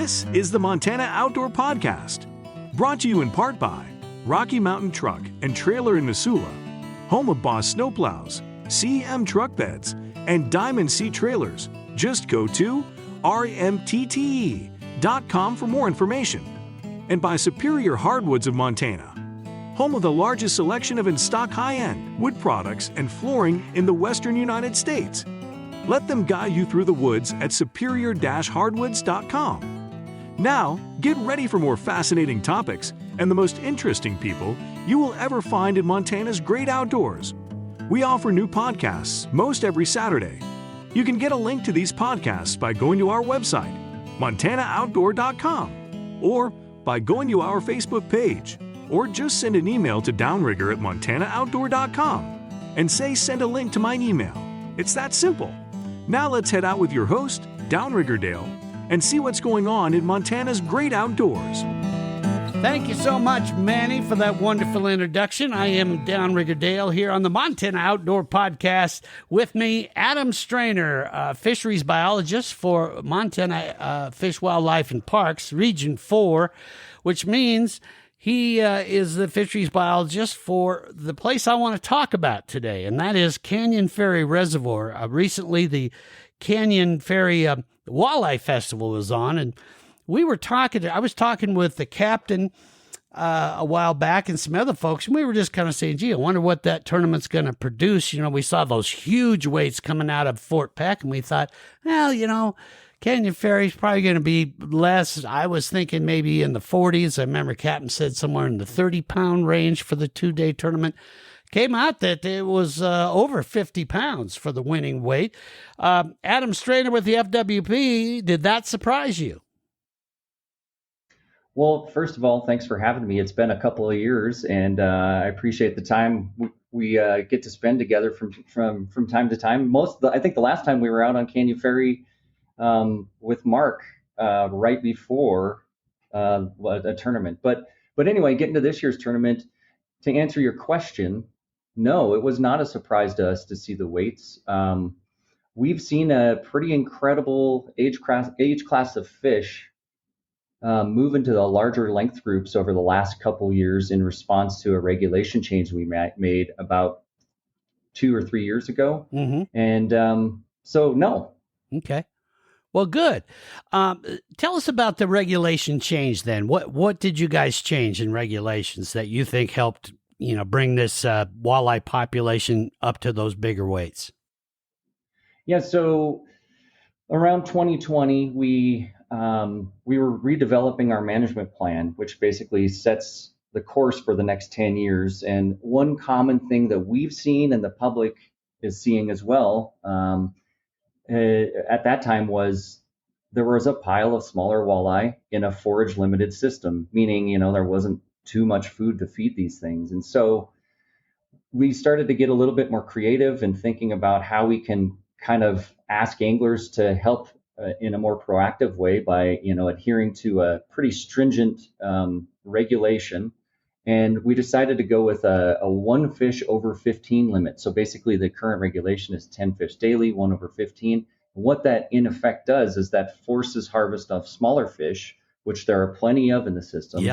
This is the Montana Outdoor Podcast, brought to you in part by Rocky Mountain Truck and Trailer in Missoula, home of Boss Snowplows, CM Truck Beds, and Diamond Sea Trailers. Just go to rmtte.com for more information. And by Superior Hardwoods of Montana, home of the largest selection of in-stock high-end wood products and flooring in the western United States. Let them guide you through the woods at superior-hardwoods.com. Now, get ready for more fascinating topics and the most interesting people you will ever find in Montana's great outdoors. We offer new podcasts most every Saturday. You can get a link to these podcasts by going to our website, montanooutdoor.com, or by going to our Facebook page, or just send an email to Downrigger at montanooutdoor.com and say send a link to my email. It's that simple. Now let's head out with your host, Downrigger Dale, and see what's going on in Montana's great outdoors. Thank you so much, Manny, for that wonderful introduction. I am Downrigger Dale here on the Montana Outdoor Podcast. With me, Adam Strainer, fisheries biologist for Montana Fish, Wildlife, and Parks, Region 4, which means he is the fisheries biologist for the place I want to talk about today, and that is Canyon Ferry Reservoir. Recently, the Canyon Ferry Walleye Festival was on, and I was talking with the captain a while back and some other folks, and we were just kind of saying, gee, I wonder what that tournament's going to produce. You know, we saw those huge weights coming out of Fort Peck, and we thought, well, you know, Canyon Ferry's probably going to be less. I was thinking maybe in the 40s. I remember Captain said somewhere in the 30-pound range for the two-day tournament. Came out that it was over 50 pounds for the winning weight. Adam Strainer with the FWP, did that surprise you? Well, first of all, thanks for having me. It's been a couple of years, and I appreciate the time we get to spend together from time to time. I think the last time we were out on Canyon Ferry with Mark right before a tournament. But anyway, getting to this year's tournament, to answer your question, no, it was not a surprise to us to see the weights. We've seen a pretty incredible age class of fish move into the larger length groups over the last couple years in response to a regulation change we made about 2 or 3 years ago. Mm-hmm. And so, no. Okay. Well, good. Tell us about the regulation change then. What did you guys change in regulations that you think helped, bring this walleye population up to those bigger weights? Yeah, so around 2020, we were redeveloping our management plan, which basically sets the course for the next 10 years. And one common thing that we've seen and the public is seeing as well, at that time was there was a pile of smaller walleye in a forage limited system, meaning, there wasn't too much food to feed these things. And so we started to get a little bit more creative in thinking about how we can kind of ask anglers to help in a more proactive way by, adhering to a pretty stringent regulation. And we decided to go with a 1 fish over 15 limit. So basically the current regulation is 10 fish daily, 1 over 15. What that in effect does is that forces harvest of smaller fish, which there are plenty of in the system,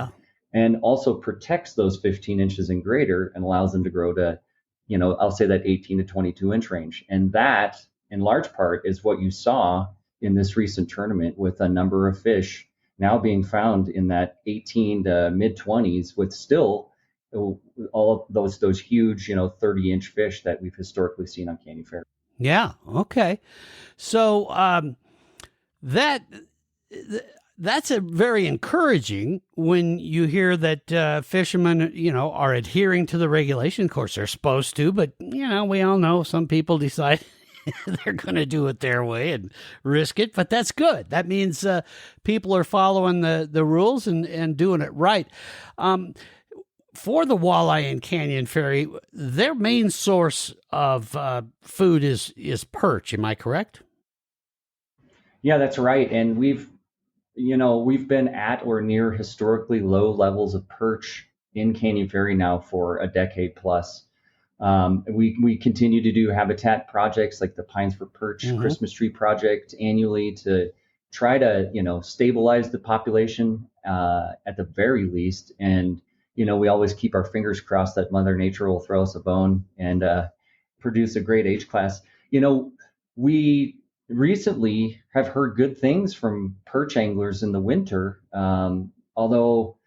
and also protects those 15 inches and greater and allows them to grow to, I'll say that 18 to 22 inch range. And that in large part is what you saw in this recent tournament with a number of fish now being found in that 18 to mid 20s with still all of those huge, 30-inch fish that we've historically seen on Canyon Ferry. Yeah. Okay. So that's a very encouraging when you hear that fishermen, are adhering to the regulation. Of course, they're supposed to, but we all know some people decide they're going to do it their way and risk it, but that's good. That means people are following the rules and doing it right. For the walleye in Canyon Ferry, their main source of food is perch. Am I correct? Yeah, that's right. And we've been at or near historically low levels of perch in Canyon Ferry now for a decade plus. We continue to do habitat projects like the Pines for Perch Christmas Tree Project annually to try to, stabilize the population at the very least. And, we always keep our fingers crossed that Mother Nature will throw us a bone and produce a great age class. We recently have heard good things from perch anglers in the winter, although,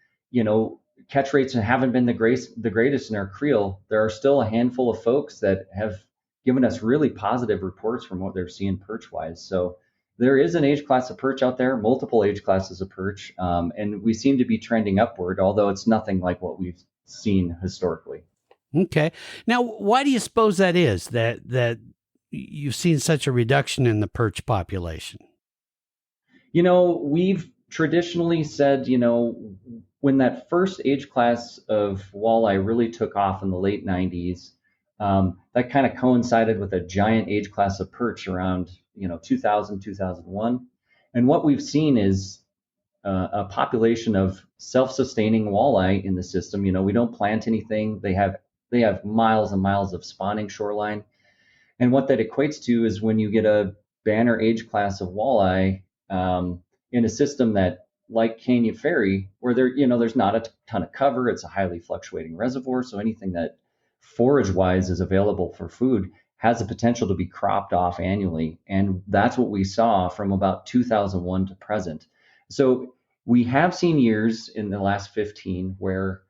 catch rates haven't been the greatest in our creel. There are still a handful of folks that have given us really positive reports from what they're seeing perch wise. So there is an age class of perch out there, multiple age classes of perch, and we seem to be trending upward, although it's nothing like what we've seen historically. Okay. Now, why do you suppose that is, that you've seen such a reduction in the perch population? We've traditionally said, when that first age class of walleye really took off in the late 90s, that kind of coincided with a giant age class of perch around 2000, 2001. And what we've seen is a population of self-sustaining walleye in the system. We don't plant anything. They have miles and miles of spawning shoreline. And what that equates to is when you get a banner age class of walleye in a system that, like Canyon Ferry, where there's not a ton of cover. It's a highly fluctuating reservoir. So anything that forage-wise is available for food has the potential to be cropped off annually. And that's what we saw from about 2001 to present. So we have seen years in the last 15 where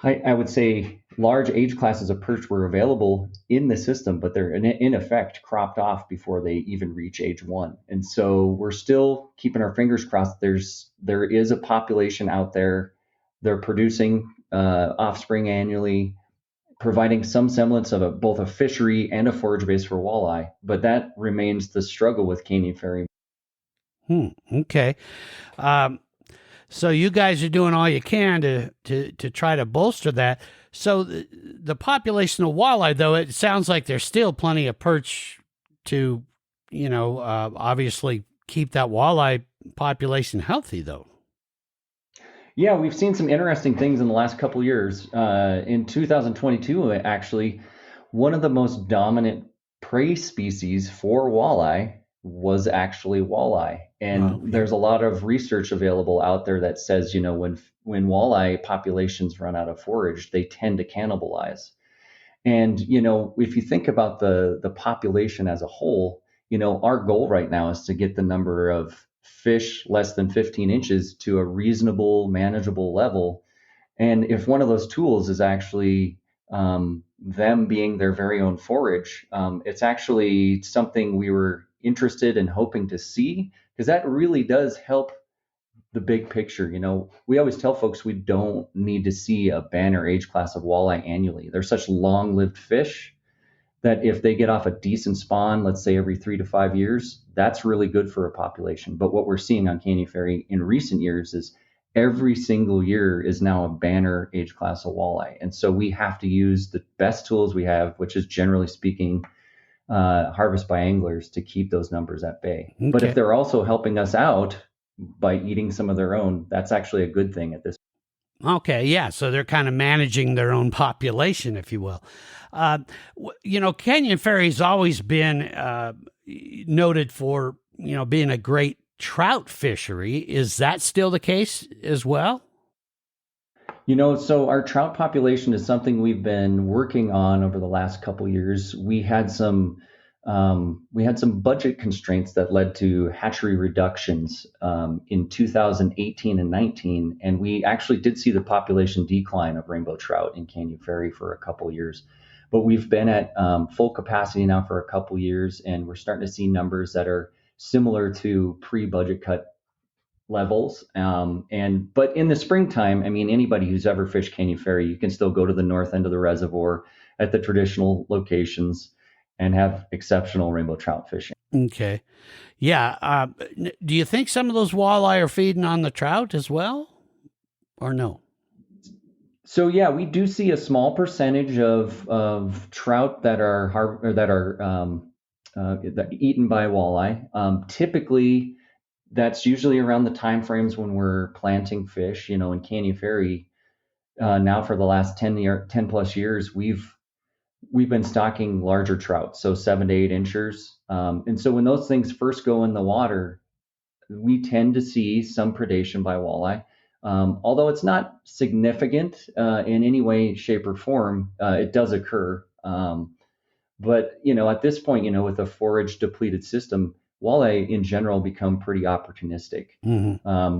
I would say large age classes of perch were available in the system, but they're in effect cropped off before they even reach age 1. And so we're still keeping our fingers crossed. There is a population out there. They're producing offspring annually, providing some semblance of both a fishery and a forage base for walleye. But that remains the struggle with Canyon Ferry. Okay. So you guys are doing all you can to try to bolster that. So the population of walleye, though, it sounds like there's still plenty of perch to, obviously keep that walleye population healthy, though. Yeah, we've seen some interesting things in the last couple of years. In 2022, actually, one of the most dominant prey species for walleye was actually walleye. And there's a lot of research available out there that says, when walleye populations run out of forage, they tend to cannibalize. And, if you think about the population as a whole, our goal right now is to get the number of fish less than 15 inches to a reasonable, manageable level. And if one of those tools is actually them being their very own forage, it's actually something we were interested in hoping to see, because that really does help the big picture. We always tell folks we don't need to see a banner age class of walleye annually. They're such long-lived fish that if they get off a decent spawn, let's say every 3 to 5 years, that's really good for a population. But what we're seeing on Canyon Ferry in recent years is every single year is now a banner age class of walleye. And so we have to use the best tools we have, which is generally speaking, harvest by anglers, to keep those numbers at bay. Okay. But if they're also helping us out by eating some of their own, that's actually a good thing at this point. Okay, yeah. So they're kind of managing their own population, if you will. Canyon Ferry's always been noted for, being a great trout fishery. Is that still the case as well? So our trout population is something we've been working on over the last couple of years. We had some budget constraints that led to hatchery reductions in 2018 and 19, and we actually did see the population decline of rainbow trout in Canyon Ferry for a couple of years. But we've been at full capacity now for a couple of years, and we're starting to see numbers that are similar to pre-budget cut levels. But in the springtime, anybody who's ever fished Canyon Ferry, you can still go to the north end of the reservoir at the traditional locations and have exceptional rainbow trout fishing. Okay. Yeah. Do you think some of those walleye are feeding on the trout as well, or no? So yeah, we do see a small percentage of trout that are eaten by walleye. Typically, that's usually around the time frames when we're planting fish. In Canyon Ferry, now for the last 10 plus years, we've been stocking larger trout, so 7 to 8 inchers. And so when those things first go in the water, we tend to see some predation by walleye. Although it's not significant in any way, shape, or form, it does occur. But at this point, with a forage depleted system, walleye in general become pretty opportunistic.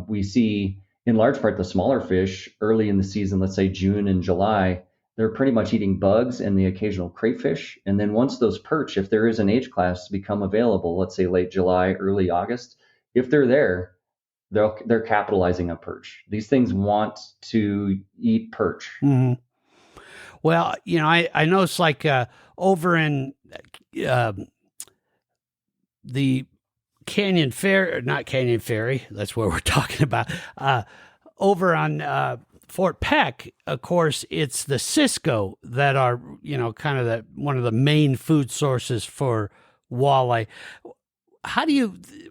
We see, in large part, the smaller fish early in the season, let's say June and July, they're pretty much eating bugs and the occasional crayfish. And then once those perch, if there is an age class, become available, let's say late July, early August, if they're there, they're capitalizing on perch. These things want to eat perch. Well, I know it's like over in the Canyon Ferry, not Canyon Ferry, that's what we're talking about. Over on Fort Peck, of course, it's the Cisco that are, kind of one of the main food sources for walleye.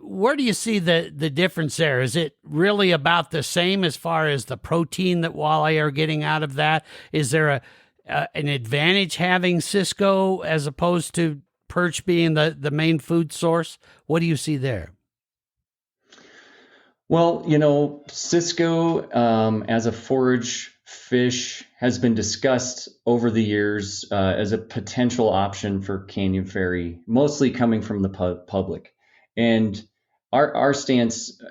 Where do you see the difference there? Is it really about the same as far as the protein that walleye are getting out of that? Is there an advantage having Cisco as opposed to perch being the main food source? What do you see there? Well, Cisco as a forage fish has been discussed over the years as a potential option for Canyon Ferry, mostly coming from the public. And our stance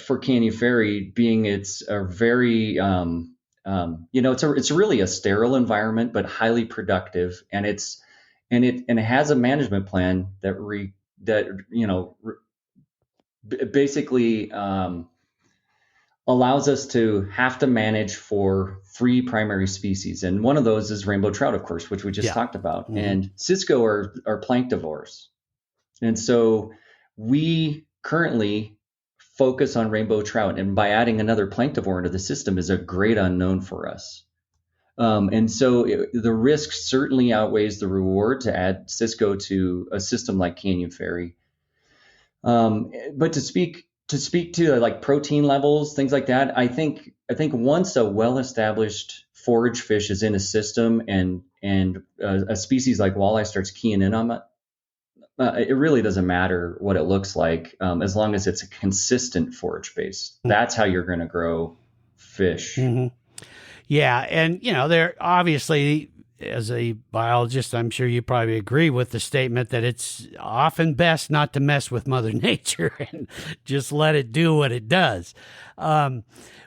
for Canyon Ferry being it's a very, it's really a sterile environment, but highly productive. And it has a management plan basically allows us to have to manage for 3 primary species. And one of those is rainbow trout, of course, which we just talked about. And Cisco are planktivores. And so we currently focus on rainbow trout. And by adding another planktivore into the system is a great unknown for us. And so the risk certainly outweighs the reward to add Cisco to a system like Canyon Ferry. But to speak to like protein levels, things like that, I think once a well-established forage fish is in a system and a species like walleye starts keying in on it, it really doesn't matter what it looks like as long as it's a consistent forage base. That's how you're going to grow fish. Yeah, and they're obviously, as a biologist, I'm sure you probably agree with the statement that it's often best not to mess with Mother Nature and just let it do what it does.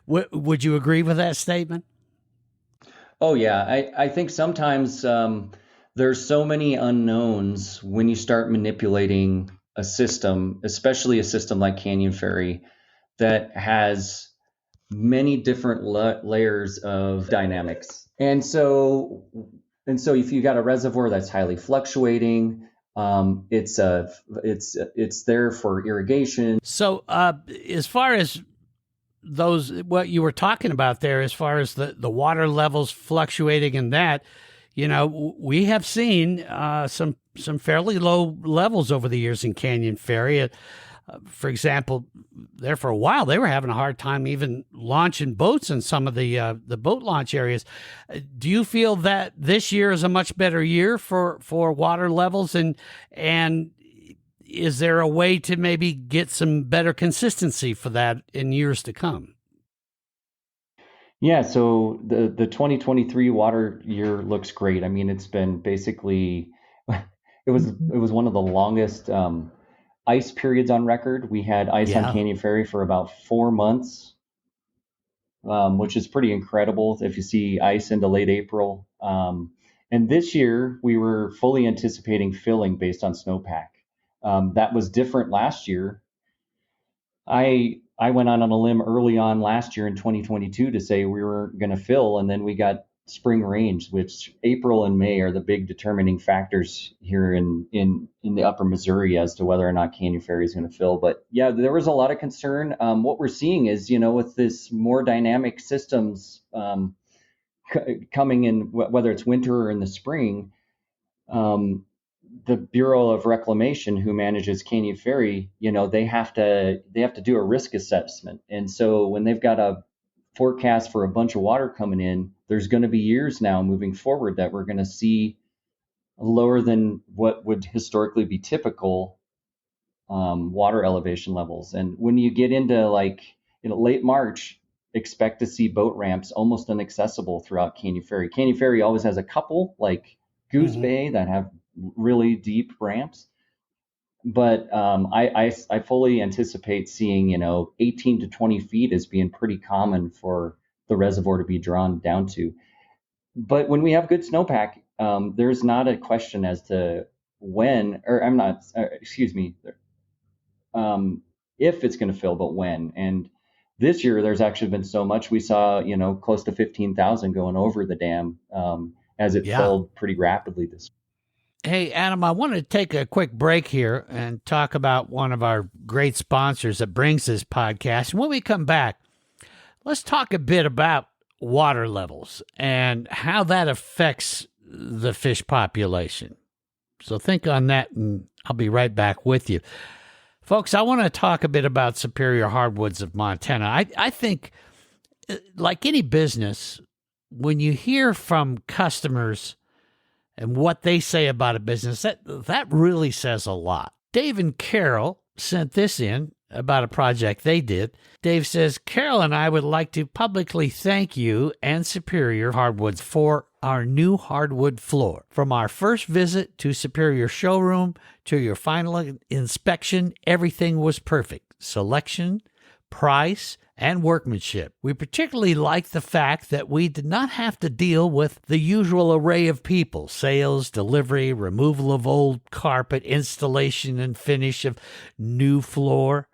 Would you agree with that statement? Oh, yeah. I think sometimes there's so many unknowns when you start manipulating a system, especially a system like Canyon Ferry, that has many different layers of dynamics. And so if you got a reservoir that's highly fluctuating, it's there for irrigation. So as far as what you were talking about there, as far as the water levels fluctuating and that, we have seen some fairly low levels over the years in Canyon Ferry. For example, there for a while, they were having a hard time even launching boats in some of the boat launch areas. Do you feel that this year is a much better year for water levels? And is there a way to maybe get some better consistency for that in years to come? Yeah, so the 2023 water year looks great. I mean, it's been basically, it was one of the longest ice periods on record. We had ice on Canyon Ferry for about 4 months, which is pretty incredible if you see ice into late April. And this year we were fully anticipating filling based on snowpack. That was different last year. I went on a limb early on last year in 2022 to say we were going to fill, and then we got spring rains, which April and May are the big determining factors here in the upper Missouri as to whether or not Canyon Ferry is going to fill. But yeah, there was a lot of concern. What we're seeing is, with this more dynamic systems coming in, whether it's winter or in the spring, the Bureau of Reclamation, who manages Canyon Ferry, they have to do a risk assessment. And so when they've got a forecast for a bunch of water coming in, there's going to be years now moving forward that we're going to see lower than what would historically be typical water elevation levels. And when you get into late March, expect to see boat ramps almost inaccessible throughout Canyon Ferry. Canyon Ferry always has a couple, like Goose Bay, that have really deep ramps. But I fully anticipate seeing 18 to 20 feet as being pretty common for the reservoir to be drawn down to. But when we have good snowpack, there's not a question as to when, or I'm not, excuse me, if it's going to fill, but when. And this year, there's actually been so much. We saw, close to 15,000 going over the dam as it filled pretty rapidly this. Hey, Adam, I want to take a quick break here and talk about one of our great sponsors that brings this podcast. And when we come back, let's talk a bit about water levels and how that affects the fish population. So think on that, and I'll be right back with you. Folks, I want to talk a bit about Superior Hardwoods of Montana. I think, like any business, when you hear from customers and what they say about a business, that really says a lot. Dave and Carol sent this in about a project they did. Dave says, Carol and I would like to publicly thank you and Superior Hardwoods for our new hardwood floor. From our first visit to Superior showroom to your final inspection, everything was perfect. Selection, price, and workmanship. We particularly like the fact that we did not have to deal with the usual array of people: sales, delivery, removal of old carpet, installation and finish of new floor.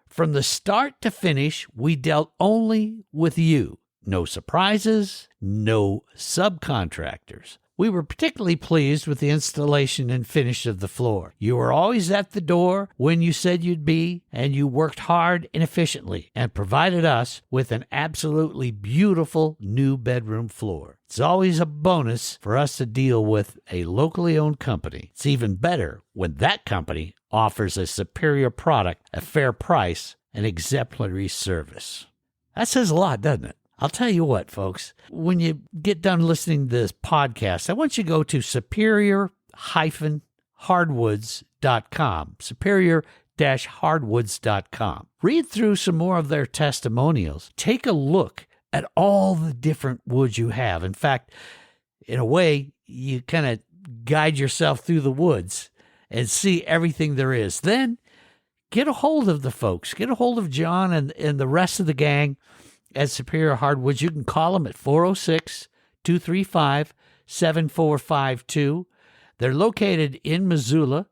From the start to finish, we dealt only with you. No surprises, no subcontractors. We were particularly pleased with the installation and finish of the floor. You were always at the door when you said you'd be, and you worked hard and efficiently and provided us with an absolutely beautiful new bedroom floor. It's always a bonus for us to deal with a locally owned company. It's even better when that company offers a superior product, a fair price, and exemplary service. That says a lot, doesn't it? I'll tell you what, folks, when you get done listening to this podcast, I want you to go to superior-hardwoods.com, superior-hardwoods.com. Read through some more of their testimonials. Take a look at all the different woods you have. In fact, in a way, you kind of guide yourself through the woods and see everything there is. Then get a hold of the folks. Get a hold of John and the rest of the gang at Superior Hardwoods. You can call them at 406-235-7452. They're located in Missoula,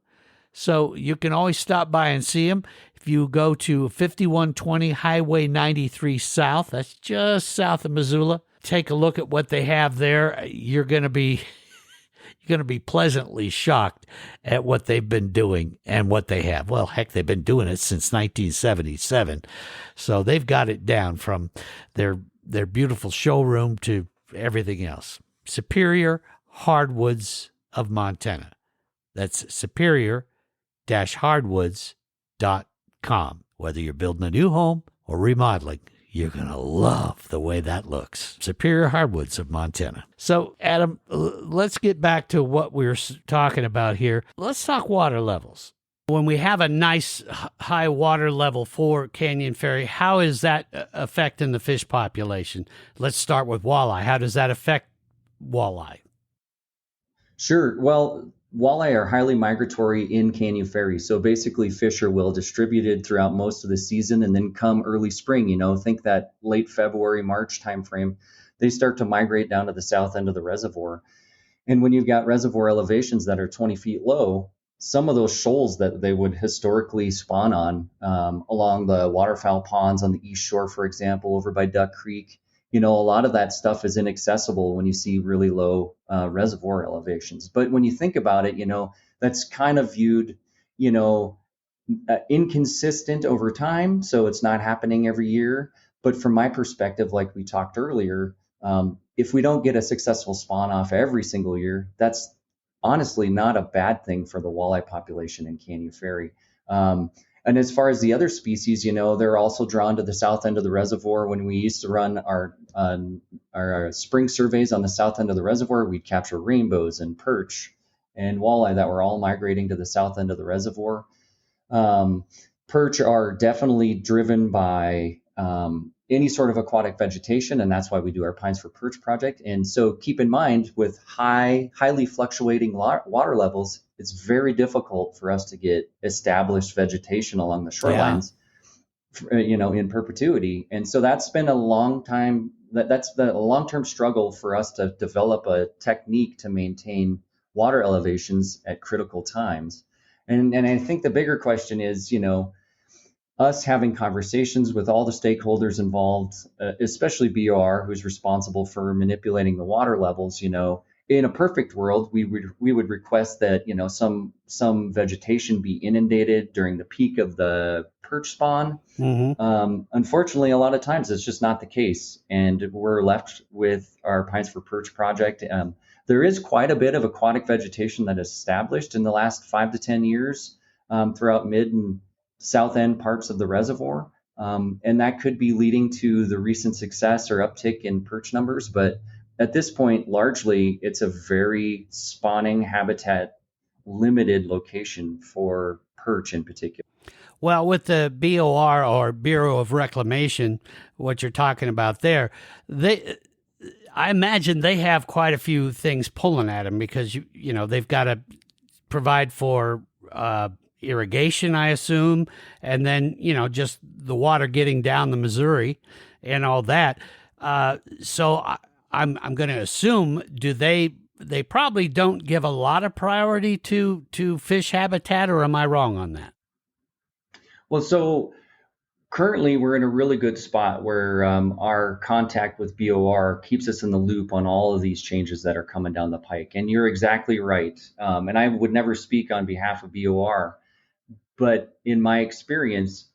so you can always stop by and see them. If you go to 5120 Highway 93 South, that's just south of Missoula, take a look at what they have there. You're going to be pleasantly shocked at what they've been doing and what they have. Well, heck, they've been doing it since 1977. So they've got it down from their beautiful showroom to everything else. Superior Hardwoods of Montana. That's superior-hardwoods.com. Whether you're building a new home or remodeling, you're going to love the way that looks. Superior Hardwoods of Montana. So, Adam, let's get back to what we were talking about here. Let's talk water levels. When we have a nice high water level for Canyon Ferry, how is that affecting the fish population? Let's start with walleye. How does that affect walleye? Sure. Well, walleye are highly migratory in Canyon Ferry. So basically, fish are well distributed throughout most of the season, and then come early spring, think that late February, March timeframe, they start to migrate down to the south end of the reservoir. And when you've got reservoir elevations that are 20 feet low, some of those shoals that they would historically spawn on along the waterfowl ponds on the east shore, for example, over by Duck Creek, a lot of that stuff is inaccessible when you see really low reservoir elevations. But when you think about it, that's kind of viewed, inconsistent over time. So it's not happening every year. But from my perspective, like we talked earlier, if we don't get a successful spawn off every single year, that's honestly not a bad thing for the walleye population in Canyon Ferry. And as far as the other species, they're also drawn to the south end of the reservoir. When we used to run our spring surveys on the south end of the reservoir, we'd capture rainbows and perch and walleye that were all migrating to the south end of the reservoir. Um, Perch are definitely driven by any sort of aquatic vegetation, and that's why we do our Pines for Perch project. And so keep in mind, with highly fluctuating water levels, it's very difficult for us to get established vegetation along the shorelines, in perpetuity. And so that's been a long time. That's been a long-term struggle for us to develop a technique to maintain water elevations at critical times. And I think the bigger question is, us having conversations with all the stakeholders involved, especially BOR, who's responsible for manipulating the water levels. In a perfect world, we would request that some vegetation be inundated during the peak of the perch spawn. Unfortunately, a lot of times it's just not the case, and we're left with our Pines for Perch project. There is quite a bit of aquatic vegetation that is established in the last 5 to 10 years throughout mid and south end parts of the reservoir. And that could be leading to the recent success or uptick in perch numbers. But at this point, largely, it's a very spawning habitat limited location for perch in particular. Well, with the BOR, or Bureau of Reclamation, what you're talking about there, I imagine they have quite a few things pulling at them, because they've got to provide for irrigation, I assume, and then just the water getting down the Missouri and all that. So I'm going to assume, they probably don't give a lot of priority to fish habitat, or am I wrong on that? Well, so currently we're in a really good spot where our contact with BOR keeps us in the loop on all of these changes that are coming down the pike. And you're exactly right. And I would never speak on behalf of BOR, but in my experience,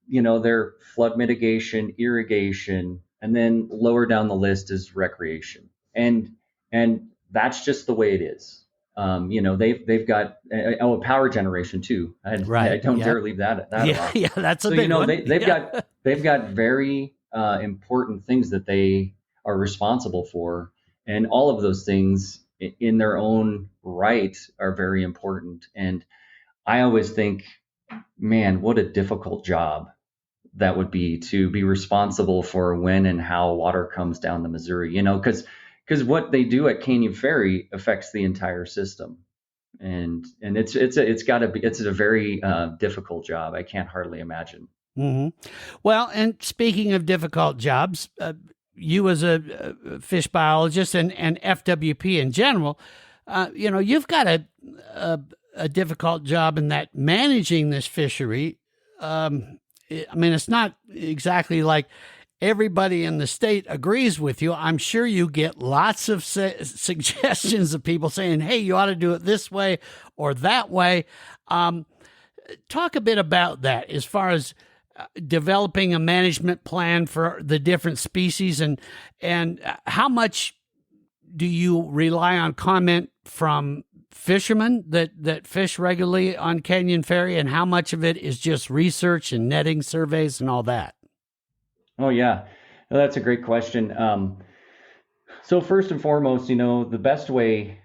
they're flood mitigation, irrigation, and then lower down the list is recreation. And that's just the way it is. They've got power generation too. I don't dare leave that off. Yeah, that's a big one. They've got very important things that they are responsible for, and all of those things in their own right are very important. And I always think, man, what a difficult job that would be, to be responsible for when and how water comes down the Missouri, because what they do at Canyon Ferry affects the entire system. And it's a very difficult job. I can't hardly imagine. Mm-hmm. Well, and speaking of difficult jobs, you as a fish biologist and FWP in general, you've got a difficult job in that managing this fishery. It's not exactly like everybody in the state agrees with you. I'm sure you get lots of suggestions of people saying, hey, you ought to do it this way or that way. Talk a bit about that as far as developing a management plan for the different species, and how much do you rely on comment from fishermen that fish regularly on Canyon Ferry, and how much of it is just research and netting surveys and all that? Oh, yeah. No, that's a great question. So first and foremost, the best way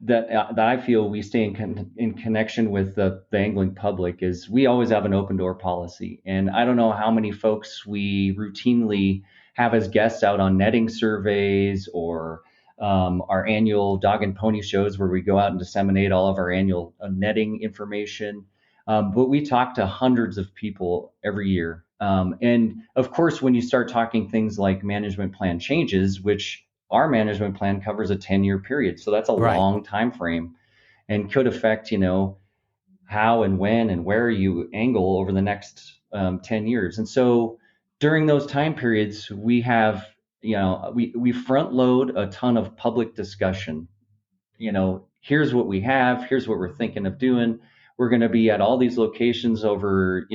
that I feel we stay in connection with the angling public is we always have an open door policy. And I don't know how many folks we routinely have as guests out on netting surveys or our annual dog and pony shows where we go out and disseminate all of our annual netting information. But we talk to hundreds of people every year. And of course, when you start talking things like management plan changes, which our management plan covers a 10-year period. So that's a long time frame and could affect, how and when and where you angle over the next 10 years. And so during those time periods, we have, we front load a ton of public discussion. Here's what we have, here's what we're thinking of doing. We're going to be at all these locations over,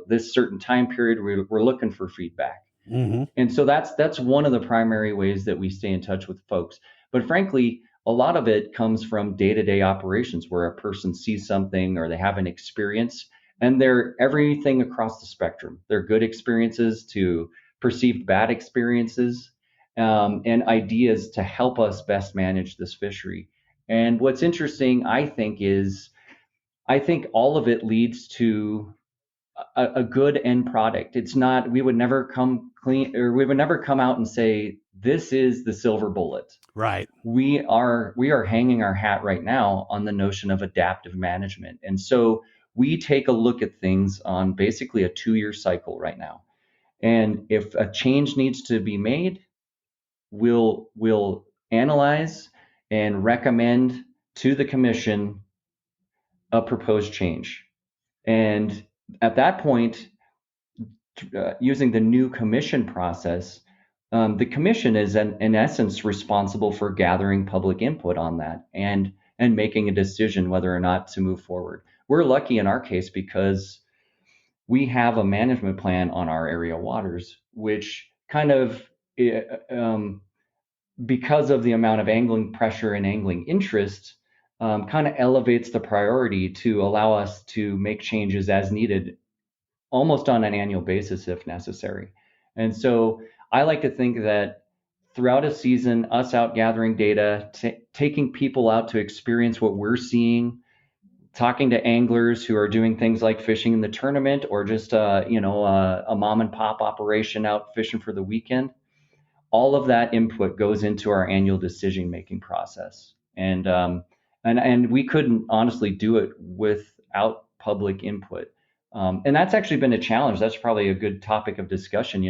this certain time period. We're looking for feedback. Mm-hmm. And so that's one of the primary ways that we stay in touch with folks. But frankly, a lot of it comes from day-to-day operations where a person sees something or they have an experience, and they're everything across the spectrum. They're good experiences to perceived bad experiences, and ideas to help us best manage this fishery. And what's interesting, I think, is I think all of it leads to a good end product. It's not, we would never come clean, or we would never come out and say, this is the silver bullet. Right. We are hanging our hat right now on the notion of adaptive management. And so we take a look at things on basically a 2-year cycle right now. And if a change needs to be made, we'll analyze and recommend to the commission a proposed change. And at that point, using the new commission process, the commission is in essence responsible for gathering public input on that and making a decision whether or not to move forward. We're lucky in our case because we have a management plan on our area waters, which kind of, because of the amount of angling pressure and angling interest, kind of elevates the priority to allow us to make changes as needed, almost on an annual basis if necessary. And so I like to think that throughout a season, us out gathering data, taking people out to experience what we're seeing, talking to anglers who are doing things like fishing in the tournament or just a mom and pop operation out fishing for the weekend, all of that input goes into our annual decision making process. And we couldn't honestly do it without public input. And that's actually been a challenge. That's probably a good topic of discussion.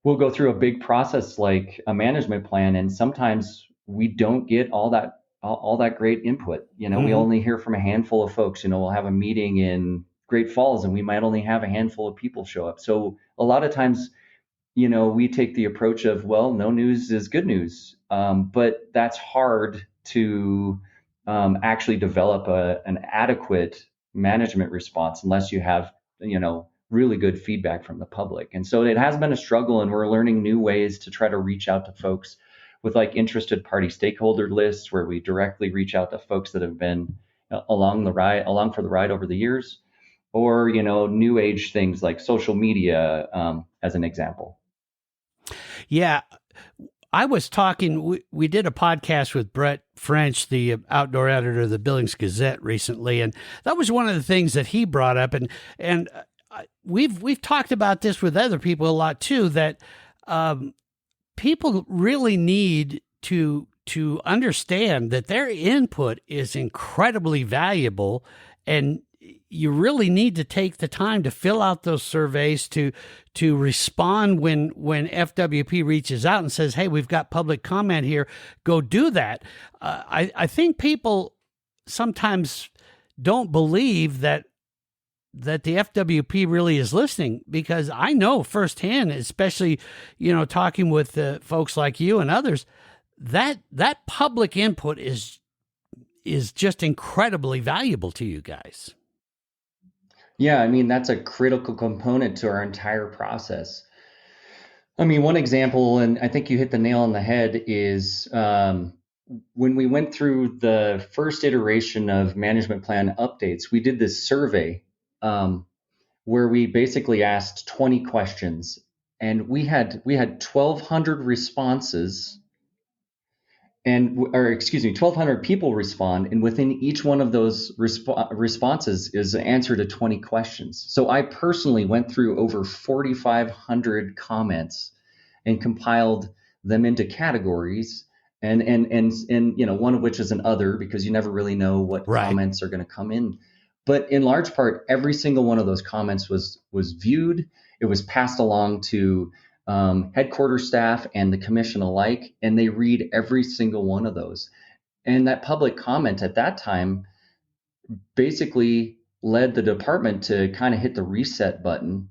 We'll go through a big process like a management plan, and sometimes we don't get all that great input. We only hear from a handful of folks. We'll have a meeting in Great Falls and we might only have a handful of people show up. So a lot of times, we take the approach of, well, no news is good news. But that's hard to actually develop an adequate management response unless you have, really good feedback from the public. And so it has been a struggle, and we're learning new ways to try to reach out to folks with like interested party stakeholder lists where we directly reach out to folks that have been along for the ride over the years, or, new age things like social media, as an example. Yeah. I was talking, we did a podcast with Brett French, the outdoor editor of the Billings Gazette recently. And that was one of the things that he brought up. And we've talked about this with other people a lot too, that people really need to understand that their input is incredibly valuable, and you really need to take the time to fill out those surveys, to respond when FWP reaches out and says, hey, we've got public comment here, go do that. I think people sometimes don't believe that the FWP really is listening, because I know firsthand, especially, talking with folks like you and others, that public input is just incredibly valuable to you guys. Yeah, I mean, that's a critical component to our entire process. I mean, one example, and I think you hit the nail on the head, is when we went through the first iteration of management plan updates, we did this survey where we basically asked 20 questions, and we had 1,200 responses, 1,200 people respond, and within each one of those responses is an answer to 20 questions. So I personally went through over 4,500 comments and compiled them into categories, and one of which is an other, because you never really know what comments are going to come in. But in large part, every single one of those comments was viewed. It was passed along to headquarters staff and the commission alike, and they read every single one of those. And that public comment at that time basically led the department to kind of hit the reset button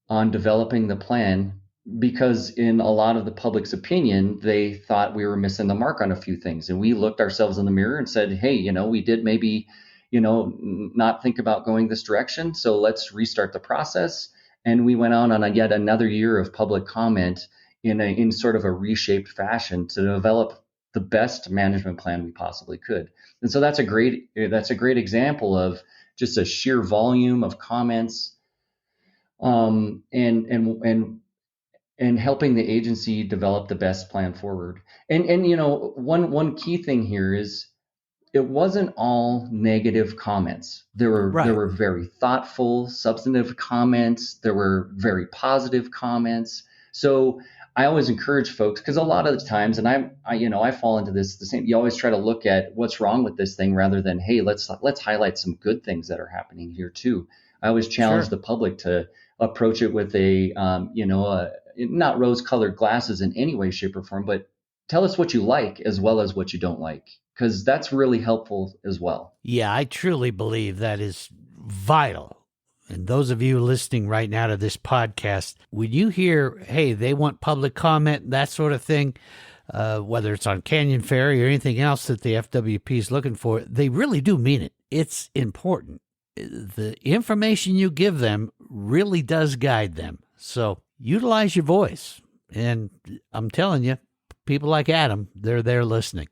on developing the plan, because in a lot of the public's opinion, they thought we were missing the mark on a few things. And we looked ourselves in the mirror and said, hey, we did maybe, not think about going this direction. So let's restart the process. And we went on yet another year of public comment in sort of a reshaped fashion to develop the best management plan we possibly could. And so that's a great example of just a sheer volume of comments, and helping the agency develop the best plan forward. And one key thing here is it wasn't all negative comments. There were very thoughtful, substantive comments. There were very positive comments. So I always encourage folks, because a lot of the times, and I fall into this the same. You always try to look at what's wrong with this thing rather than, hey, let's highlight some good things that are happening here too. I always challenge the public to approach it with not rose-colored glasses in any way, shape, or form, but tell us what you like as well as what you don't like, because that's really helpful as well. Yeah, I truly believe that is vital. And those of you listening right now to this podcast, when you hear, hey, they want public comment, that sort of thing, whether it's on Canyon Ferry or anything else that the FWP is looking for, they really do mean it. It's important. The information you give them really does guide them. So utilize your voice. And I'm telling you, people like Adam, they're there listening.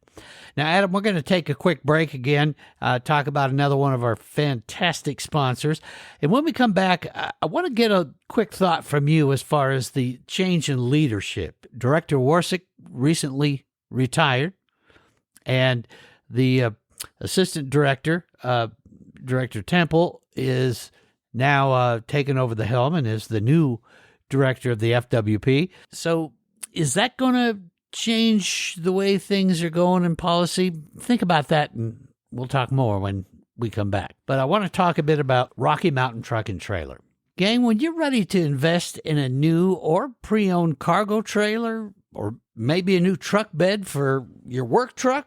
Now, Adam, we're going to take a quick break again, talk about another one of our fantastic sponsors. And when we come back, I want to get a quick thought from you as far as the change in leadership. Director Warsick recently retired, and the assistant director, Director Temple, is now taken over the helm and is the new director of the FWP. So is that going to change the way things are going in policy? Think about that, and we'll talk more when we come back. But I want to talk a bit about Rocky Mountain Truck and Trailer. Gang, when you're ready to invest in a new or pre-owned cargo trailer, or maybe a new truck bed for your work truck,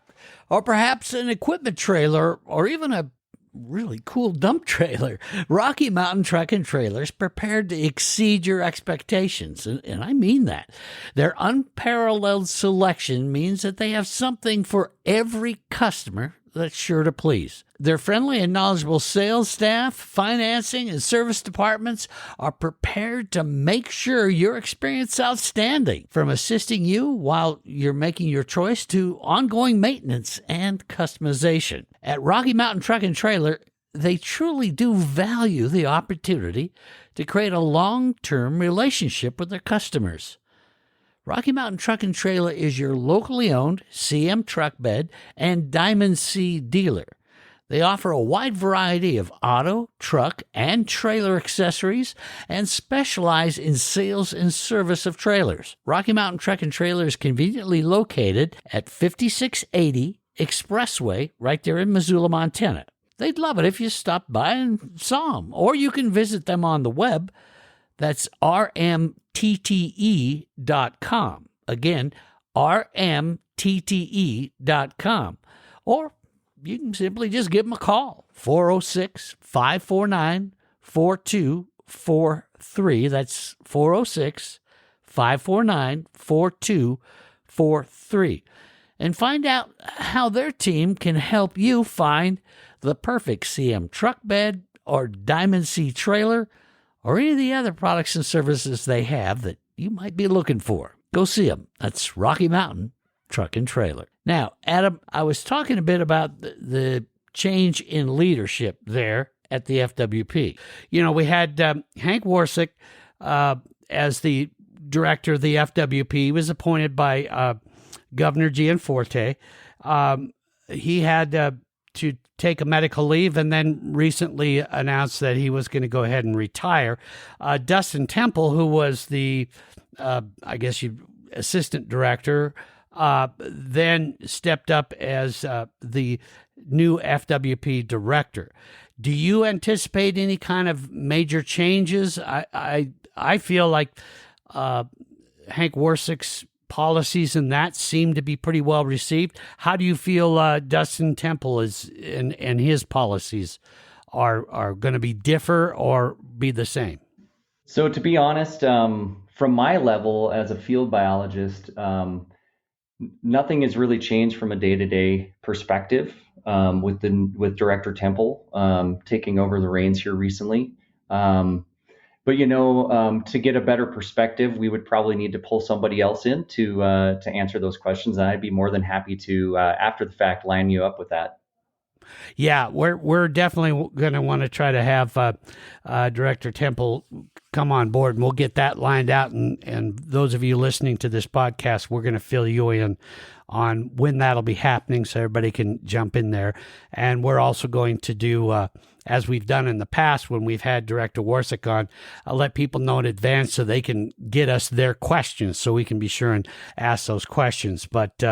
or perhaps an equipment trailer, or even a really cool dump trailer, Rocky Mountain Truck and Trailer is prepared to exceed your expectations. And I mean that. Their unparalleled selection means that they have something for every customer that's sure to please. Their friendly and knowledgeable sales staff, financing, and service departments are prepared to make sure your experience is outstanding, from assisting you while you're making your choice to ongoing maintenance and customization. At Rocky Mountain Truck and Trailer, they truly do value the opportunity to create a long-term relationship with their customers. Rocky Mountain Truck and Trailer is your locally owned CM truck bed and Diamond C dealer. They offer a wide variety of auto, truck, and trailer accessories and specialize in sales and service of trailers. Rocky Mountain Truck and Trailer is conveniently located at 5680 Expressway right there in Missoula, Montana. They'd love it if you stopped by and saw them, or you can visit them on the web. That's rmtte.com. Again, rmtte.com. Or you can simply just give them a call, 406-549-4243. That's 406-549-4243. And find out how their team can help you find the perfect CM truck bed or Diamond C trailer, or any of the other products and services they have that you might be looking for. Go see them. That's Rocky Mountain Truck and Trailer. Now, Adam, I was talking a bit about the change in leadership there at the FWP. You know, we had Hank Warsick as the director of the FWP. He was appointed by Governor Gianforte. He had to take a medical leave, and then recently announced that he was going to go ahead and retire. Dustin Temple, who was the, assistant director, then stepped up as the new FWP director. Do you anticipate any kind of major changes? I feel like Hank Warsick's policies and that seem to be pretty well received. How do you feel Dustin Temple is and his policies are going to be differ or be the same? So to be honest, from my level as a field biologist, nothing has really changed from a day-to-day perspective with Director Temple taking over the reins here recently. But to get a better perspective, we would probably need to pull somebody else in to answer those questions, and I'd be more than happy to, after the fact, line you up with that. Yeah, we're definitely going to want to try to have Director Temple come on board, and we'll get that lined out. And those of you listening to this podcast, we're going to fill you in on when that'll be happening, so everybody can jump in there. And we're also going to do, as we've done in the past when we've had Director Warsick on, let people know in advance so they can get us their questions, so we can be sure and ask those questions. But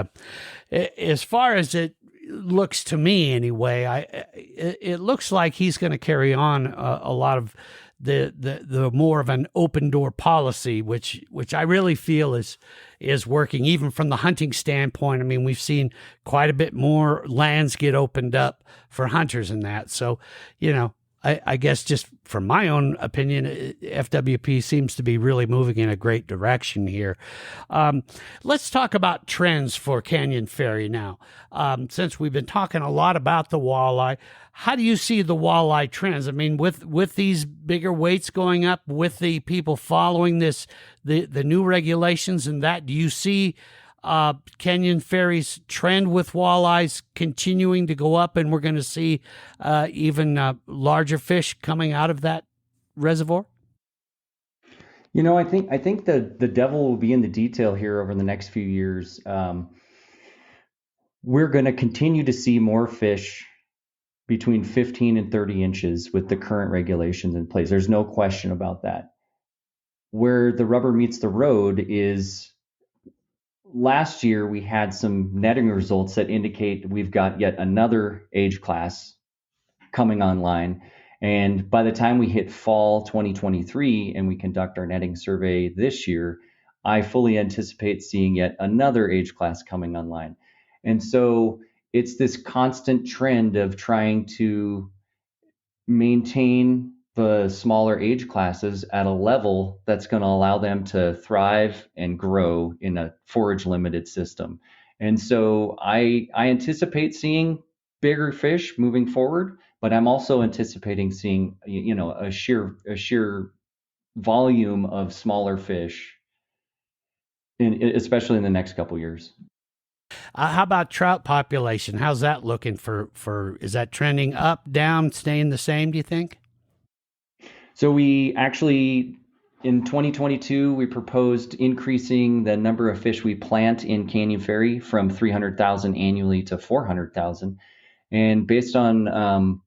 as far as it looks to me anyway, it looks like he's going to carry on a lot of the more of an open door policy, which I really feel is working, even from the hunting standpoint. I mean, we've seen quite a bit more lands get opened up for hunters and that. So, I guess just from my own opinion, FWP seems to be really moving in a great direction here. Let's talk about trends for Canyon Ferry now. Since we've been talking a lot about the walleye, how do you see the walleye trends? I mean, with these bigger weights going up, with the people following the new regulations and that, do you see Canyon Ferry's trend with walleyes continuing to go up, and we're going to see even larger fish coming out of that reservoir? I think the devil will be in the detail here over the next few years. We're going to continue to see more fish between 15 and 30 inches with the current regulations in place. There's no question about that. Where the rubber meets the road is last year we had some netting results that indicate we've got yet another age class coming online. And by the time we hit fall 2023 and we conduct our netting survey this year, I fully anticipate seeing yet another age class coming online. And so it's this constant trend of trying to maintain the smaller age classes at a level that's going to allow them to thrive and grow in a forage limited system. And so I anticipate seeing bigger fish moving forward, but I'm also anticipating seeing, a sheer volume of smaller fish, especially in the next couple of years. How about trout population? How's that looking for? Is that trending up, down, staying the same, do you think? So we actually, in 2022, we proposed increasing the number of fish we plant in Canyon Ferry from 300,000 annually to 400,000. And based on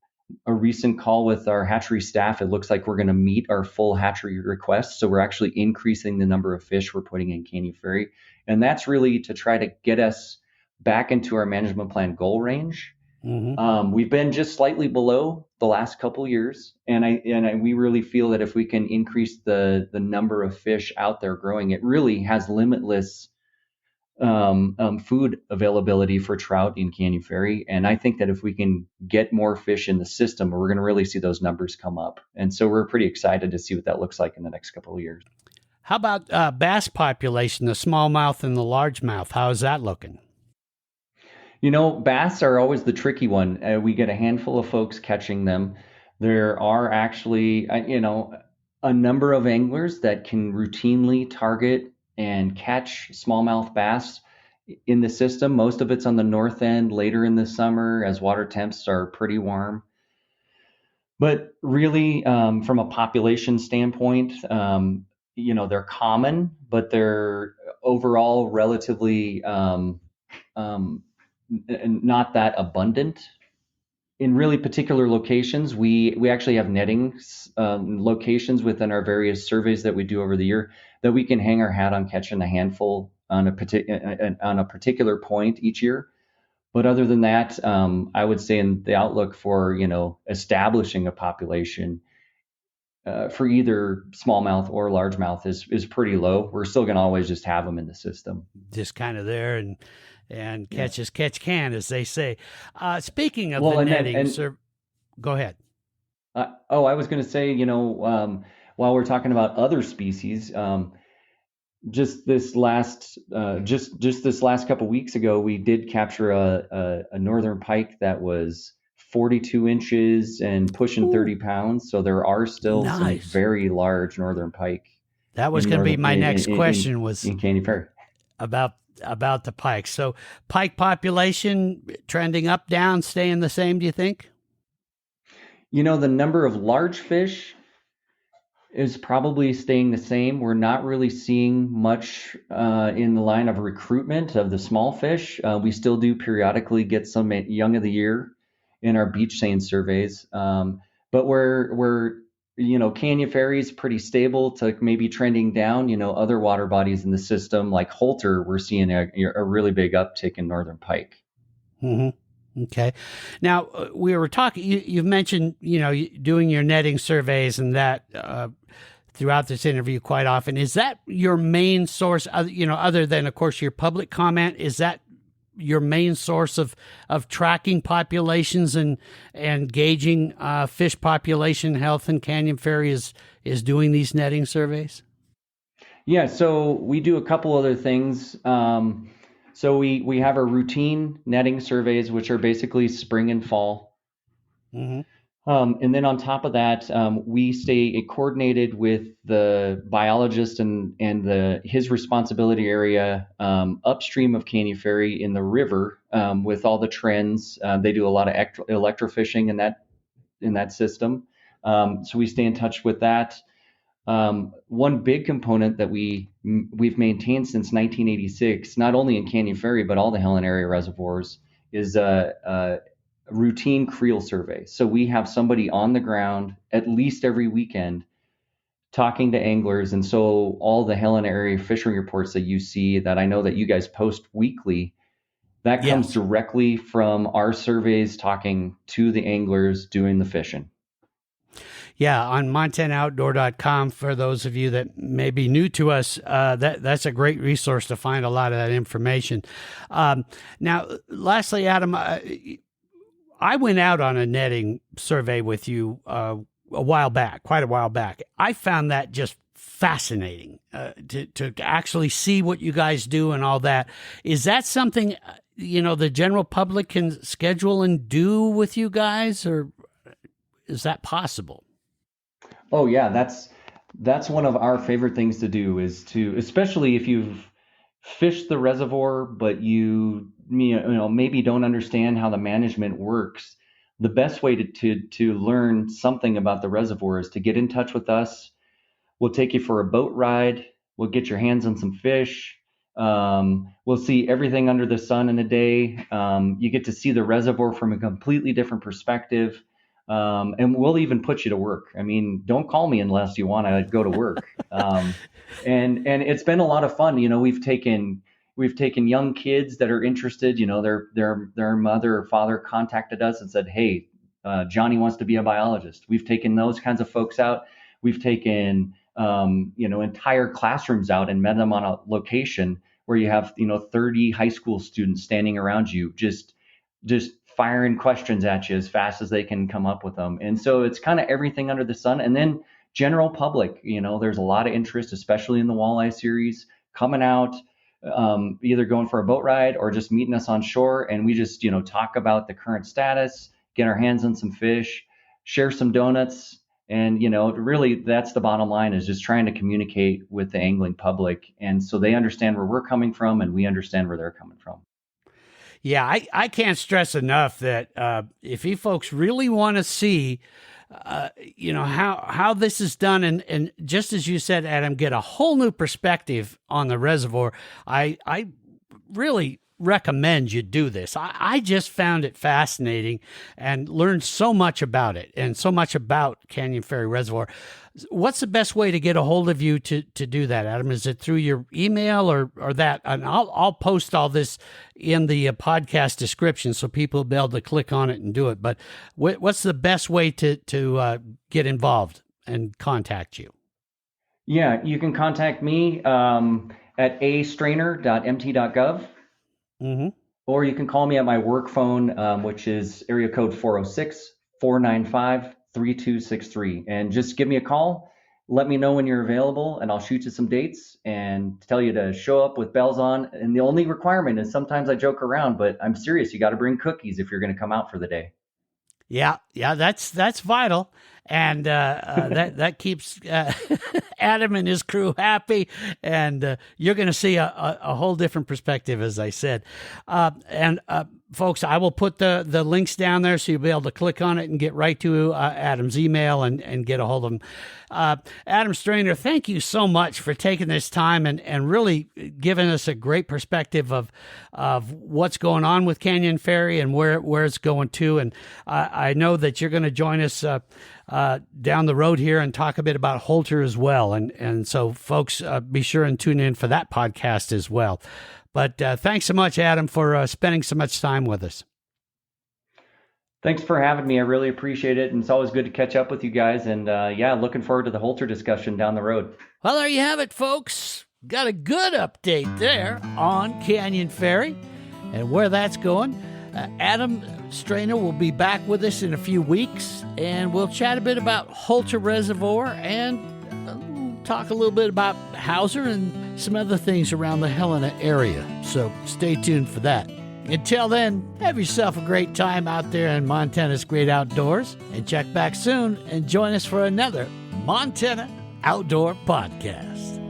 a recent call with our hatchery staff, it looks like we're going to meet our full hatchery request. So we're actually increasing the number of fish we're putting in Canyon Ferry. And that's really to try to get us back into our management plan goal range. Mm-hmm. We've been just slightly below the last couple of years, and we really feel that if we can increase the number of fish out there growing, it really has limitless food availability for trout in Canyon Ferry. And I think that if we can get more fish in the system, we're going to really see those numbers come up. And so we're pretty excited to see what that looks like in the next couple of years. How about bass population, the smallmouth and the largemouth? How is that looking? Bass are always the tricky one. We get a handful of folks catching them. There are actually, a number of anglers that can routinely target and catch smallmouth bass in the system. Most of it's on the north end later in the summer as water temps are pretty warm. But really, from a population standpoint, they're common, but they're overall relatively not that abundant. In really particular locations, we actually have netting locations within our various surveys that we do over the year that we can hang our hat on catching a handful on a particular point each year. But other than that, I would say in the outlook for establishing a population for either smallmouth or largemouth is pretty low. We're still going to always just have them in the system, just kind of there and catch as catch can, as they say. Speaking of the and netting, go ahead. I was going to say, while we're talking about other species, just this last couple weeks ago, we did capture a northern pike that was 42 inches and pushing 30 pounds. So there are still some very large northern pike. That was going to be my next question was in Canyon Ferry. About the pike. So pike population trending up, down, staying the same, do you think? The number of large fish is probably staying the same. We're not really seeing much in the line of recruitment of the small fish. We still do periodically get some young of the year in our beach seine surveys. But we're Canyon Ferry is pretty stable to maybe trending down. Other water bodies in the system like Holter, we're seeing a really big uptick in northern pike. Mm-hmm. Okay. Now we were talking. You've mentioned doing your netting surveys and that throughout this interview quite often. Is that your main source? Other than of course your public comment, is that your main source of tracking populations and gauging fish population health in Canyon Ferry is doing these netting surveys? Yeah. So we do a couple other things. So we have our routine netting surveys, which are basically spring and fall. Mm-hmm. And then on top of that, we stay coordinated with the biologist and his responsibility area upstream of Canyon Ferry in the river with all the trends. They do a lot of electrofishing in that system. So we stay in touch with that. One big component that we've maintained since 1986, not only in Canyon Ferry but all the Helen area reservoirs, is a routine creel survey. So we have somebody on the ground at least every weekend talking to anglers, and so all the Helen area fishing reports that you see that I know that you guys post weekly, that comes directly from our surveys talking to the anglers doing the fishing. Yeah, on MontanaOutdoor.com, for those of you that may be new to us, that's a great resource to find a lot of that information. Now, lastly, Adam, I went out on a netting survey with you quite a while back. I found that just fascinating to actually see what you guys do and all that. Is that something, the general public can schedule and do with you guys, or is that possible? Oh yeah, that's one of our favorite things to do, is to, especially if you've fished the reservoir but you maybe don't understand how the management works. The best way to learn something about the reservoir is to get in touch with us. We'll take you for a boat ride. We'll get your hands on some fish. We'll see everything under the sun in a day. You get to see the reservoir from a completely different perspective. And we'll even put you to work. I mean, don't call me unless you want to go to work. And it's been a lot of fun. We've taken young kids that are interested. Their mother or father contacted us and said, "Hey, Johnny wants to be a biologist." We've taken those kinds of folks out. We've taken entire classrooms out and met them on a location where you have 30 high school students standing around you, just firing questions at you as fast as they can come up with them. And so it's kind of everything under the sun. And then general public, there's a lot of interest, especially in the walleye series, coming out, either going for a boat ride or just meeting us on shore. And we just, talk about the current status, get our hands on some fish, share some donuts. And, really that's the bottom line, is just trying to communicate with the angling public. And so they understand where we're coming from and we understand where they're coming from. Yeah, I can't stress enough that if you folks really want to see, how this is done, and just as you said, Adam, get a whole new perspective on the reservoir, I really recommend you do this. I just found it fascinating and learned so much about it and so much about Canyon Ferry Reservoir. What's the best way to get a hold of you to do that, Adam? Is it through your email or that? And I'll post all this in the podcast description so people will be able to click on it and do it. But what's the best way to get involved and contact you? Yeah, you can contact me at astrainer.mt.gov. Mm-hmm. Or you can call me at my work phone, which is area code 406-495-3263. And just give me a call. Let me know when you're available, and I'll shoot you some dates and tell you to show up with bells on. And the only requirement is, sometimes I joke around, but I'm serious. You got to bring cookies if you're going to come out for the day. Yeah, that's vital, and that keeps Adam and his crew happy, and you're going to see a whole different perspective, as I said. And folks, I will put the links down there so you'll be able to click on it and get right to Adam's email and get a hold of him. Adam Strainer, thank you so much for taking this time and really giving us a great perspective of what's going on with Canyon Ferry and where it's going to. And I know that you're going to join us down the road here and talk a bit about Holter as well. And so, folks, be sure and tune in for that podcast as well. But thanks so much, Adam, for spending so much time with us. Thanks for having me. I really appreciate it. And it's always good to catch up with you guys. And looking forward to the Holter discussion down the road. Well, there you have it, folks. Got a good update there on Canyon Ferry and where that's going. Adam Strainer will be back with us in a few weeks, and we'll chat a bit about Holter Reservoir and talk a little bit about Hauser and some other things around the Helena area. So stay tuned for that. Until then, have yourself a great time out there in Montana's great outdoors, and check back soon and join us for another Montana Outdoor Podcast.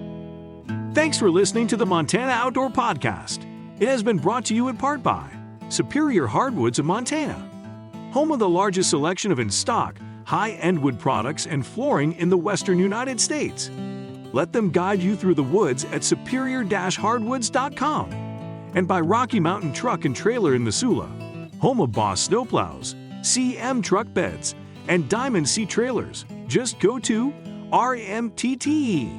Thanks for listening to the Montana Outdoor Podcast. It has been brought to you in part by Superior Hardwoods of Montana, home of the largest selection of in-stock, high-end wood products and flooring in the western United States. Let them guide you through the woods at superior-hardwoods.com. And by Rocky Mountain Truck and Trailer in Missoula, home of Boss Snowplows, CM Truck Beds, and Diamond Sea Trailers. Just go to rmtte.com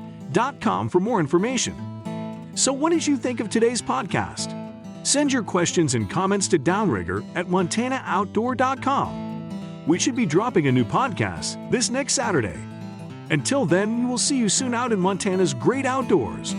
for more information. So what did you think of today's podcast? Send your questions and comments to Downrigger at montanooutdoor.com. We should be dropping a new podcast this next Saturday. Until then, we will see you soon out in Montana's great outdoors.